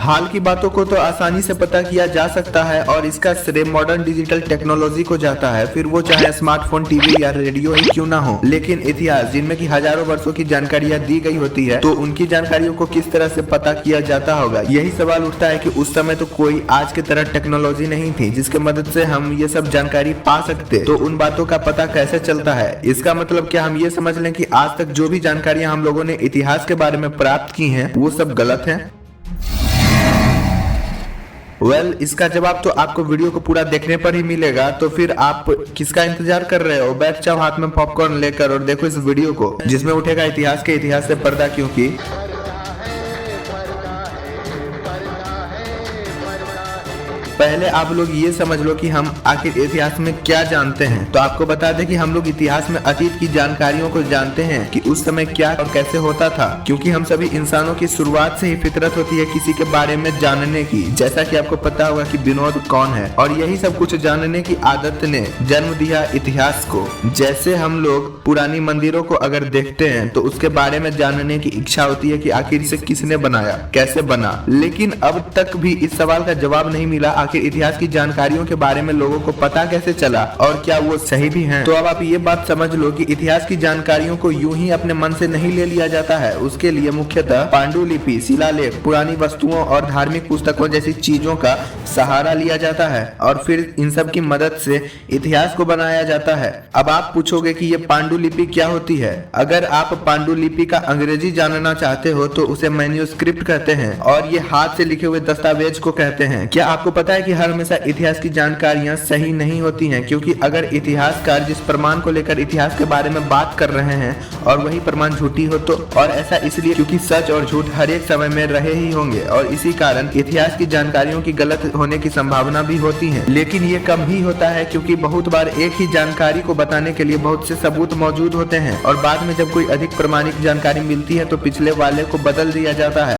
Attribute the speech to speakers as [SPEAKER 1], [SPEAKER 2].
[SPEAKER 1] हाल की बातों को तो आसानी से पता किया जा सकता है और इसका श्रेय मॉडर्न डिजिटल टेक्नोलॉजी को जाता है, फिर वो चाहे स्मार्टफोन, टीवी या रेडियो ही क्यों ना हो। लेकिन इतिहास जिनमें कि हजारों वर्षों की जानकारियां दी गई होती है, तो उनकी जानकारियों को किस तरह से पता किया जाता होगा। यही सवाल उठता है कि उस समय तो कोई आज की तरह टेक्नोलॉजी नहीं थी जिसके मदद से हम ये सब जानकारी पा सकते, तो उन बातों का पता कैसे चलता है। इसका मतलब क्या हम ये समझ लें कि आज तक जो भी जानकारियां हम लोगों ने इतिहास के बारे में प्राप्त की हैं वो सब गलत है? इसका जवाब तो आपको वीडियो को पूरा देखने पर ही मिलेगा। तो फिर आप किसका इंतजार कर रहे हो? बैठ जाओ हाथ में पॉपकॉर्न लेकर और देखो इस वीडियो को, जिसमें उठेगा इतिहास के इतिहास से पर्दा क्योंकि पहले आप लोग ये समझ लो कि हम आखिर इतिहास में क्या जानते हैं। तो आपको बता दें कि हम लोग इतिहास में अतीत की जानकारियों को जानते हैं कि उस समय क्या और कैसे होता था, क्योंकि हम सभी इंसानों की शुरुआत से ही फितरत होती है किसी के बारे में जानने की। जैसा कि आपको पता होगा कि विनोद कौन है, और यही सब कुछ जानने की आदत ने जन्म दिया इतिहास को। जैसे हम लोग पुरानी मंदिरों को अगर देखते हैं तो उसके बारे में जानने की इच्छा होती है कि आखिर इसे किसने बनाया, कैसे बना। लेकिन अब तक भी इस सवाल का जवाब नहीं मिला, आखिर इतिहास की जानकारियों के बारे में लोगों को पता कैसे चला और क्या वो सही भी हैं। तो अब आप ये बात समझ लो कि इतिहास की जानकारियों को यूं ही अपने मन से नहीं ले लिया जाता है। उसके लिए मुख्यतः पांडुलिपि, शिलालेख, पुरानी वस्तुओं और धार्मिक पुस्तकों जैसी चीजों का सहारा लिया जाता है और फिर इन सब की मदद से इतिहास को बनाया जाता है। अब आप पूछोगे कि ये पांडुलिपि क्या होती है। अगर आप पांडुलिपि का अंग्रेजी जानना चाहते हो तो उसे मैन्यूस्क्रिप्ट कहते हैं और ये हाथ से लिखे हुए दस्तावेज को कहते हैं। क्या आपको पता है कि हर हमेशा इतिहास की जानकारियां सही नहीं होती हैं, क्योंकि अगर इतिहासकार जिस प्रमाण को लेकर इतिहास के बारे में बात कर रहे हैं और वही प्रमाण झूठी हो तो, और ऐसा इसलिए क्योंकि सच और झूठ हर एक समय में रहे ही होंगे और इसी कारण इतिहास की जानकारियों की गलत होने की संभावना भी होती है। लेकिन ये कम ही होता है, क्योंकि बहुत बार एक ही जानकारी को बताने के लिए बहुत से सबूत मौजूद होते हैं और बाद में जब कोई अधिक प्रमाणिक जानकारी मिलती है तो पिछले वाले को बदल दिया जाता है।